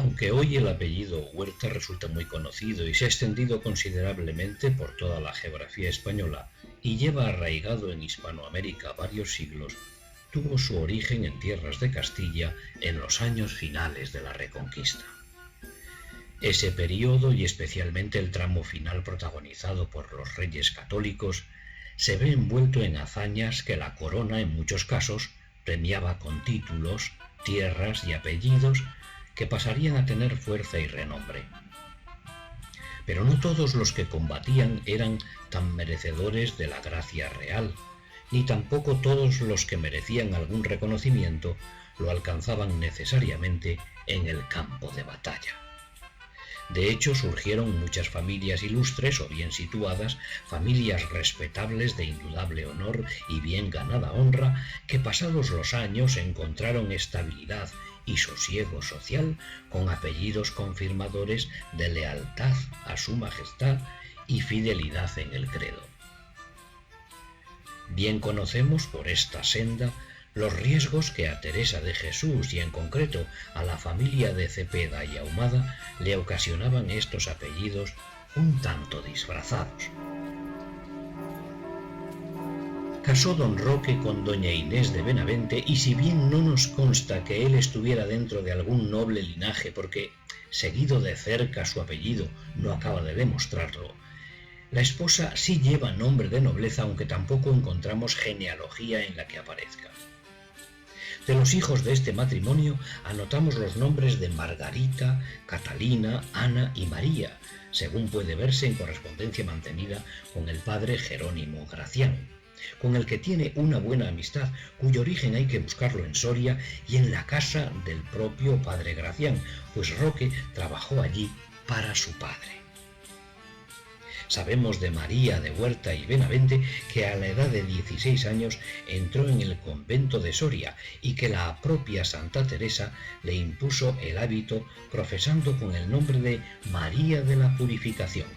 Aunque hoy el apellido Huerta resulta muy conocido y se ha extendido considerablemente por toda la geografía española y lleva arraigado en Hispanoamérica varios siglos, tuvo su origen en tierras de Castilla en los años finales de la Reconquista. Ese periodo, y especialmente el tramo final protagonizado por los reyes católicos, se ve envuelto en hazañas que la corona en muchos casos premiaba con títulos, tierras y apellidos que pasarían a tener fuerza y renombre. Pero no todos los que combatían eran tan merecedores de la gracia real, ni tampoco todos los que merecían algún reconocimiento lo alcanzaban necesariamente en el campo de batalla. De hecho, surgieron muchas familias ilustres o bien situadas, familias respetables de indudable honor y bien ganada honra, que pasados los años encontraron estabilidad y sosiego social con apellidos confirmadores de lealtad a su majestad y fidelidad en el credo. Bien conocemos por esta senda los riesgos que a Teresa de Jesús y en concreto a la familia de Cepeda y Ahumada le ocasionaban estos apellidos un tanto disfrazados. Casó don Roque con doña Inés de Benavente y si bien no nos consta que él estuviera dentro de algún noble linaje porque, seguido de cerca su apellido, no acaba de demostrarlo, la esposa sí lleva nombre de nobleza aunque tampoco encontramos genealogía en la que aparezca. De los hijos de este matrimonio anotamos los nombres de Margarita, Catalina, Ana y María, según puede verse en correspondencia mantenida con el padre Jerónimo Gracián, con el que tiene una buena amistad, cuyo origen hay que buscarlo en Soria y en la casa del propio padre Gracián, pues Roque trabajó allí para su padre. Sabemos de María de Huerta y Benavente que a la edad de 16 años entró en el convento de Soria y que la propia Santa Teresa le impuso el hábito profesando con el nombre de María de la Purificación.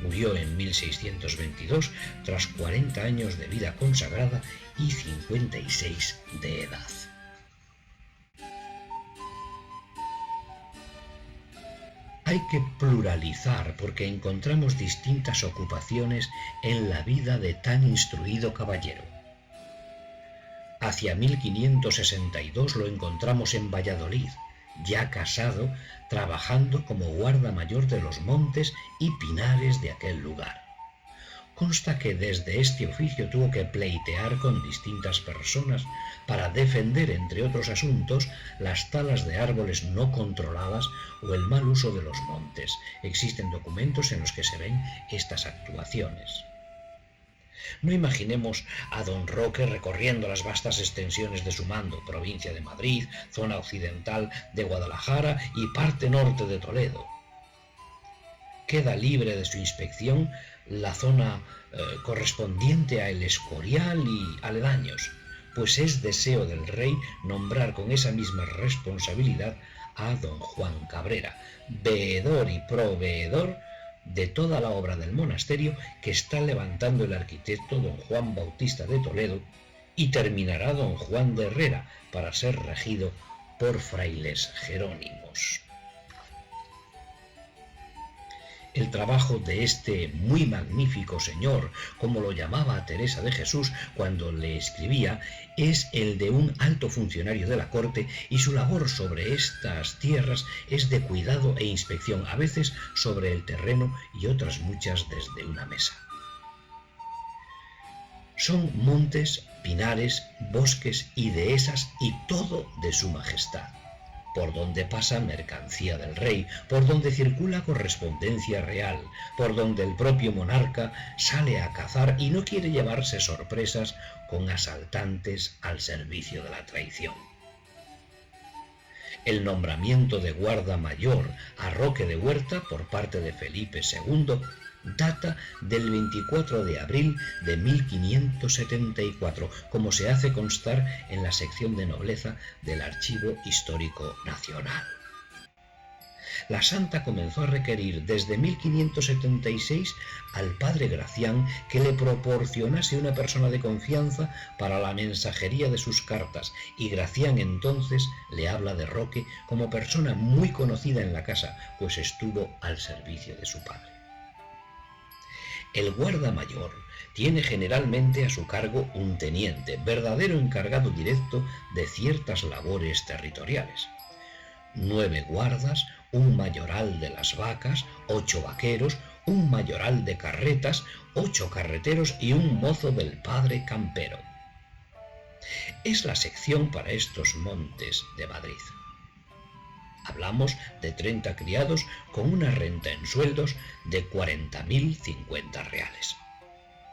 Murió en 1622 tras 40 años de vida consagrada y 56 de edad. Hay que pluralizar porque encontramos distintas ocupaciones en la vida de tan instruido caballero. Hacia 1562 lo encontramos en Valladolid, ya casado, trabajando como guarda mayor de los montes y pinares de aquel lugar. Consta que desde este oficio tuvo que pleitear con distintas personas para defender, entre otros asuntos, las talas de árboles no controladas o el mal uso de los montes. Existen documentos en los que se ven estas actuaciones. No imaginemos a don Roque recorriendo las vastas extensiones de su mando, provincia de Madrid, zona occidental de Guadalajara y parte norte de Toledo. Queda libre de su inspección la zona correspondiente a El Escorial y aledaños, pues es deseo del rey nombrar con esa misma responsabilidad a don Juan Cabrera, veedor y proveedor de toda la obra del monasterio que está levantando el arquitecto don Juan Bautista de Toledo y terminará don Juan de Herrera para ser regido por frailes jerónimos. El trabajo de este muy magnífico señor, como lo llamaba Teresa de Jesús cuando le escribía, es el de un alto funcionario de la corte y su labor sobre estas tierras es de cuidado e inspección, a veces sobre el terreno y otras muchas desde una mesa. Son montes, pinares, bosques y dehesas y todo de su majestad, por donde pasa mercancía del rey, por donde circula correspondencia real, por donde el propio monarca sale a cazar y no quiere llevarse sorpresas con asaltantes al servicio de la traición. El nombramiento de guarda mayor a Roque de Huerta por parte de Felipe II data del 24 de abril de 1574, como se hace constar en la sección de nobleza del Archivo Histórico Nacional. la santa comenzó a requerir desde 1576 al padre Gracián que le proporcionase una persona de confianza para la mensajería de sus cartas, y Gracián entonces le habla de Roque como persona muy conocida en la casa, pues estuvo al servicio de su padre. El guarda mayor tiene generalmente a su cargo un teniente, verdadero encargado directo de ciertas labores territoriales. 9 guardas, un mayoral de las vacas, 8 vaqueros, un mayoral de carretas, 8 carreteros y un mozo del padre campero. Es la sección para estos montes de Madrid. Hablamos de 30 criados con una renta en sueldos de 40.050 reales.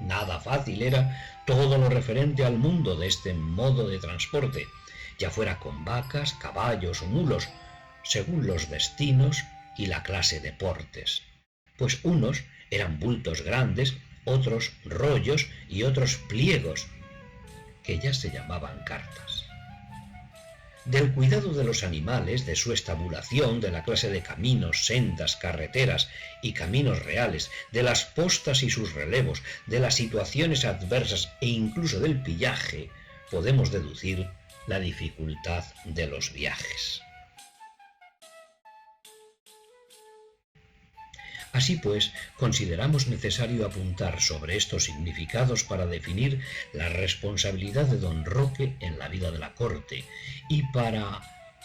Nada fácil era todo lo referente al mundo de este modo de transporte, ya fuera con vacas, caballos o mulos, según los destinos y la clase de portes. Pues unos eran bultos grandes, otros rollos y otros pliegos, que ya se llamaban cartas. Del cuidado de los animales, de su estabulación, de la clase de caminos, sendas, carreteras y caminos reales, de las postas y sus relevos, de las situaciones adversas e incluso del pillaje, podemos deducir la dificultad de los viajes. Así pues, consideramos necesario apuntar sobre estos significados para definir la responsabilidad de don Roque en la vida de la corte y para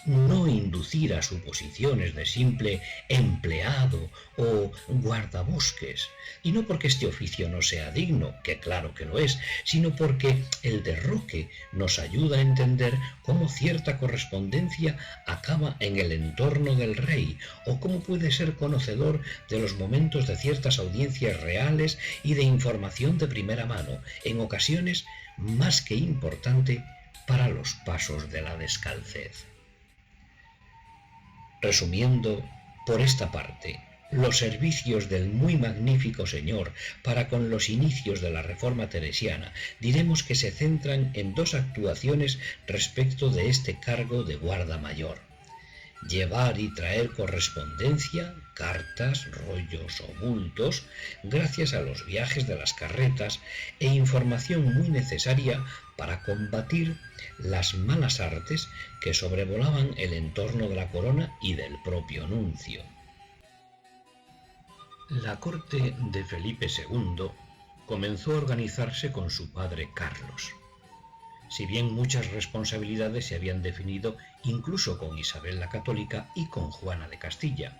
no inducir a suposiciones de simple empleado o guardabosques, y no porque este oficio no sea digno, que claro que lo es, sino porque el de Roque nos ayuda a entender cómo cierta correspondencia acaba en el entorno del rey, o cómo puede ser conocedor de los momentos de ciertas audiencias reales y de información de primera mano, en ocasiones más que importante para los pasos de la descalcez. Resumiendo, por esta parte, los servicios del muy magnífico señor para con los inicios de la Reforma teresiana, diremos que se centran en 2 actuaciones respecto de este cargo de guarda mayor: llevar y traer correspondencia, cartas, rollos o bultos, gracias a los viajes de las carretas, e información muy necesaria para combatir las malas artes que sobrevolaban el entorno de la corona y del propio nuncio. La corte de Felipe II comenzó a organizarse con su padre Carlos. Si bien muchas responsabilidades se habían definido incluso con Isabel la Católica y con Juana de Castilla,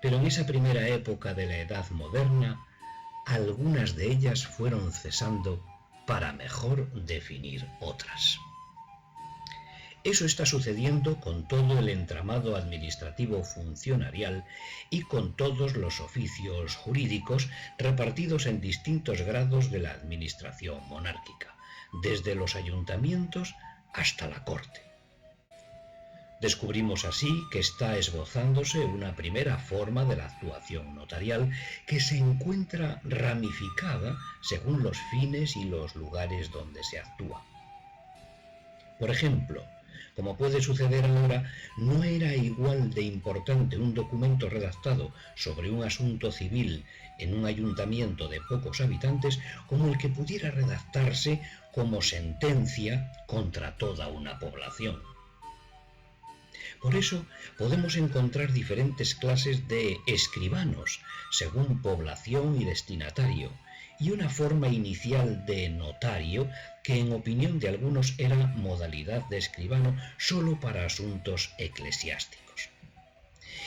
pero en esa primera época de la Edad Moderna, algunas de ellas fueron cesando para mejor definir otras. Eso está sucediendo con todo el entramado administrativo funcionarial y con todos los oficios jurídicos repartidos en distintos grados de la administración monárquica, desde los ayuntamientos hasta la corte. Descubrimos así que está esbozándose una primera forma de la actuación notarial que se encuentra ramificada según los fines y los lugares donde se actúa. Por ejemplo, como puede suceder ahora, no era igual de importante un documento redactado sobre un asunto civil en un ayuntamiento de pocos habitantes como el que pudiera redactarse como sentencia contra toda una población. Por eso podemos encontrar diferentes clases de escribanos, según población y destinatario, y una forma inicial de notario que en opinión de algunos era modalidad de escribano solo para asuntos eclesiásticos.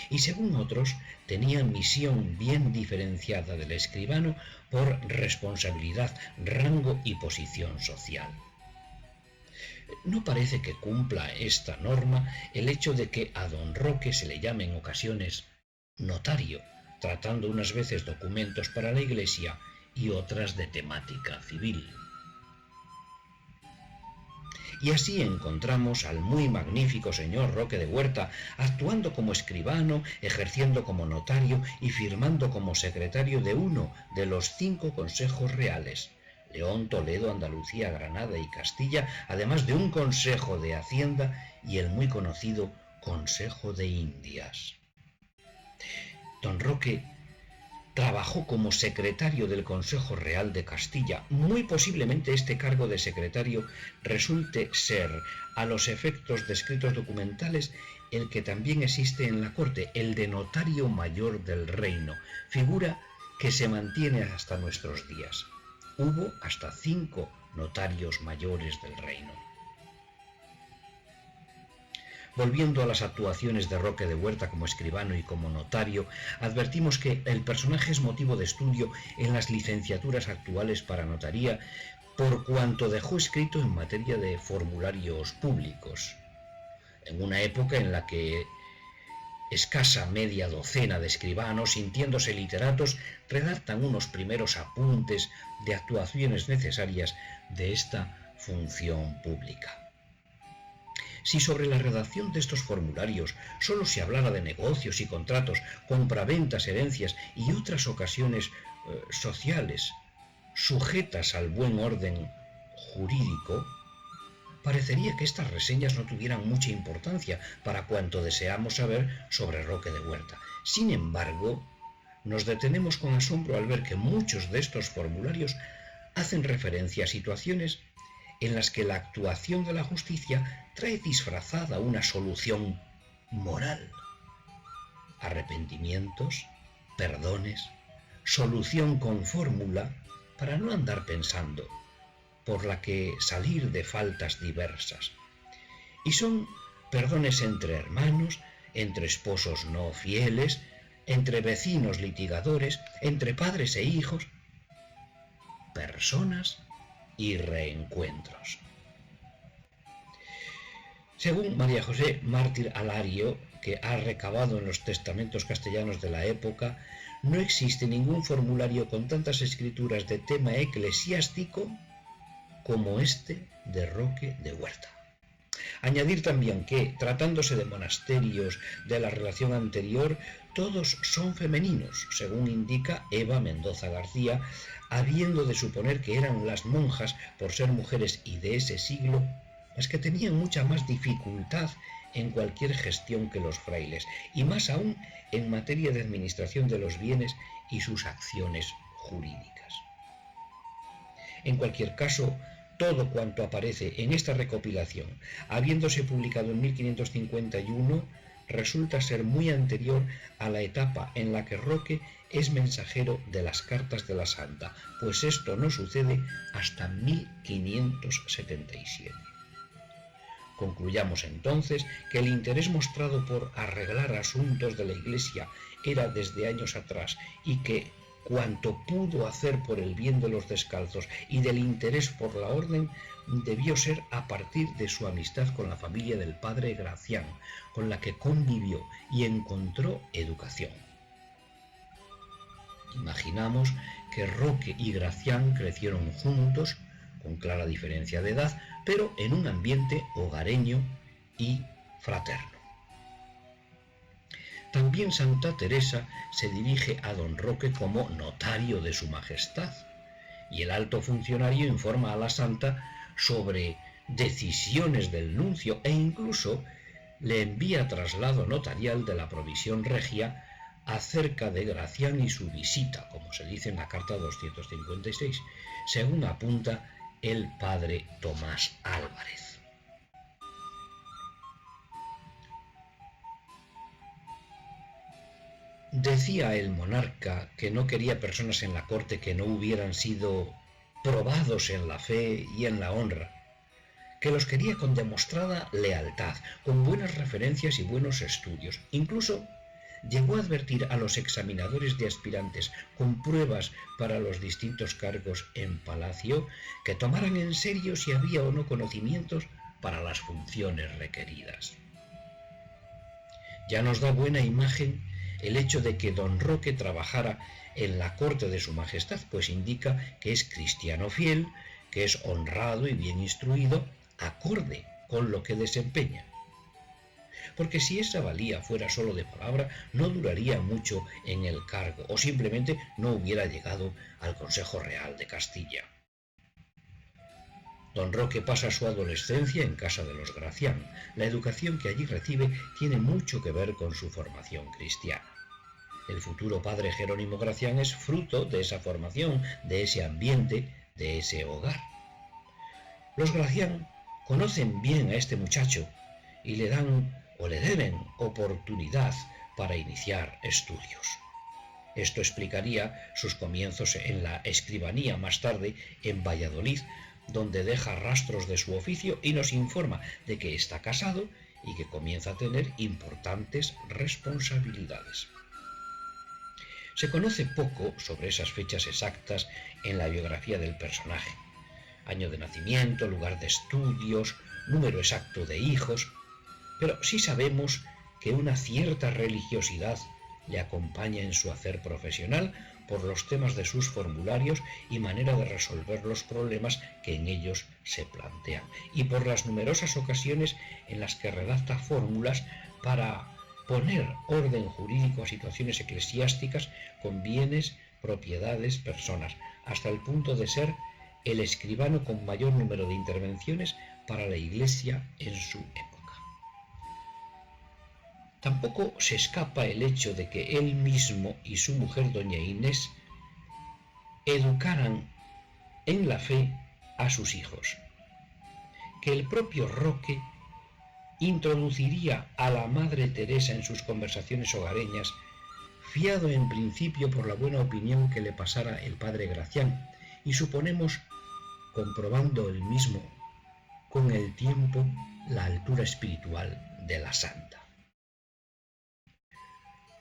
Y según otros, tenía misión bien diferenciada del escribano por responsabilidad, rango y posición social. No parece que cumpla esta norma el hecho de que a don Roque se le llame en ocasiones notario, tratando unas veces documentos para la Iglesia y otras de temática civil. Y así encontramos al muy magnífico señor Roque de Huerta actuando como escribano, ejerciendo como notario y firmando como secretario de uno de los 5 consejos reales: León, Toledo, Andalucía, Granada y Castilla, además de un consejo de Hacienda y el muy conocido Consejo de Indias. Don Roque trabajó como secretario del Consejo Real de Castilla. Muy posiblemente este cargo de secretario resulte ser, a los efectos de escritos documentales, el que también existe en la corte, el de notario mayor del reino, figura que se mantiene hasta nuestros días. Hubo hasta 5 notarios mayores del reino. Volviendo a las actuaciones de Roque de Huerta como escribano y como notario, advertimos que el personaje es motivo de estudio en las licenciaturas actuales para notaría por cuanto dejó escrito en materia de formularios públicos, en una época en la que escasa media docena de escribanos, sintiéndose literatos, redactan unos primeros apuntes de actuaciones necesarias de esta función pública. Si sobre la redacción de estos formularios solo se hablara de negocios y contratos, compraventas, herencias y otras ocasiones sociales sujetas al buen orden jurídico, parecería que estas reseñas no tuvieran mucha importancia para cuanto deseamos saber sobre Roque de Huerta. Sin embargo, nos detenemos con asombro al ver que muchos de estos formularios hacen referencia a situaciones en las que la actuación de la justicia trae disfrazada una solución moral. Arrepentimientos, perdones, solución con fórmula para no andar pensando, por la que salir de faltas diversas. Y son perdones entre hermanos, entre esposos no fieles, entre vecinos litigadores, entre padres e hijos, personas y reencuentros. Según María José Mártir Alario, que ha recabado en los testamentos castellanos de la época, no existe ningún formulario con tantas escrituras de tema eclesiástico como este de Roque de Huerta. Añadir también que, tratándose de monasterios de la relación anterior, todos son femeninos, según indica Eva Mendoza García, habiendo de suponer que eran las monjas, por ser mujeres y de ese siglo, las que tenían mucha más dificultad en cualquier gestión que los frailes, y más aún en materia de administración de los bienes y sus acciones jurídicas. En cualquier caso, todo cuanto aparece en esta recopilación, habiéndose publicado en 1551, resulta ser muy anterior a la etapa en la que Roque es mensajero de las cartas de la Santa, pues esto no sucede hasta 1577. Concluyamos entonces que el interés mostrado por arreglar asuntos de la Iglesia era desde años atrás y que cuanto pudo hacer por el bien de los descalzos y del interés por la orden debió ser a partir de su amistad con la familia del padre Gracián, con la que convivió y encontró educación. Imaginamos que Roque y Gracián crecieron juntos, con clara diferencia de edad, pero en un ambiente hogareño y fraterno. También Santa Teresa se dirige a don Roque como notario de su majestad, y el alto funcionario informa a la santa sobre decisiones del nuncio e incluso le envía traslado notarial de la provisión regia acerca de Gracián y su visita, como se dice en la carta 256, según apunta el padre Tomás Álvarez. Decía el monarca que no quería personas en la corte que no hubieran sido probados en la fe y en la honra, que los quería con demostrada lealtad, con buenas referencias y buenos estudios. Incluso llegó a advertir a los examinadores de aspirantes con pruebas para los distintos cargos en palacio que tomaran en serio si había o no conocimientos para las funciones requeridas. Ya nos da buena imagen el hecho de que don Roque trabajara en la corte de su majestad, pues indica que es cristiano fiel, que es honrado y bien instruido, acorde con lo que desempeña. Porque si esa valía fuera solo de palabra, no duraría mucho en el cargo, o simplemente no hubiera llegado al Consejo Real de Castilla. Don Roque pasa su adolescencia en casa de los Gracián. La educación que allí recibe tiene mucho que ver con su formación cristiana. El futuro padre Jerónimo Gracián es fruto de esa formación, de ese ambiente, de ese hogar. Los Gracián conocen bien a este muchacho y le dan o le deben oportunidad para iniciar estudios. Esto explicaría sus comienzos en la escribanía, más tarde en Valladolid, donde deja rastros de su oficio y nos informa de que está casado y que comienza a tener importantes responsabilidades. Se conoce poco sobre esas fechas exactas en la biografía del personaje. Año de nacimiento, lugar de estudios, número exacto de hijos, pero sí sabemos que una cierta religiosidad le acompaña en su hacer profesional por los temas de sus formularios y manera de resolver los problemas que en ellos se plantean, y por las numerosas ocasiones en las que redacta fórmulas para poner orden jurídico a situaciones eclesiásticas con bienes, propiedades, personas, hasta el punto de ser el escribano con mayor número de intervenciones para la Iglesia en su época. Tampoco se escapa el hecho de que él mismo y su mujer doña Inés educaran en la fe a sus hijos, que el propio Roque introduciría a la Madre Teresa en sus conversaciones hogareñas, fiado en principio por la buena opinión que le pasara el padre Gracián, y suponemos, comprobando el mismo con el tiempo, la altura espiritual de la santa.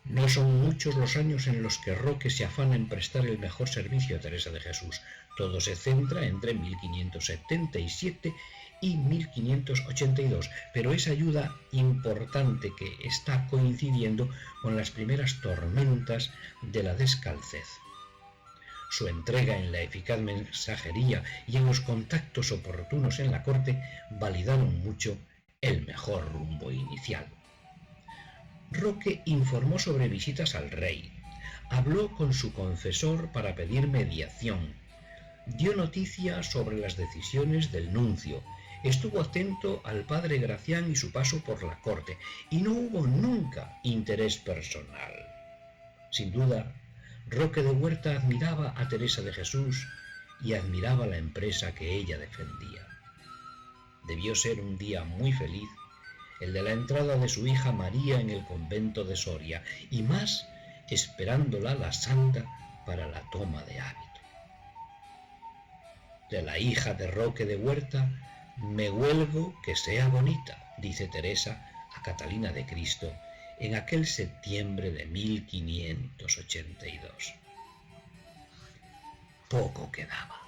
No son muchos los años en los que Roque se afana en prestar el mejor servicio a Teresa de Jesús. Todo se centra entre 1577 y 1582, pero es ayuda importante que está coincidiendo con las primeras tormentas de la descalcez. Su entrega en la eficaz mensajería y en los contactos oportunos en la corte validaron mucho el mejor rumbo inicial. Roque informó sobre visitas al rey, habló con su confesor para pedir mediación, dio noticia sobre las decisiones del nuncio, estuvo atento al padre Gracián y su paso por la corte, y no hubo nunca interés personal. Sin duda, Roque de Huerta admiraba a Teresa de Jesús y admiraba la empresa que ella defendía. Debió ser un día muy feliz el de la entrada de su hija María en el convento de Soria, y más esperándola la santa para la toma de hábito. De la hija de Roque de Huerta me huelgo que sea bonita, dice Teresa a Catalina de Cristo en aquel septiembre de 1582. Poco quedaba.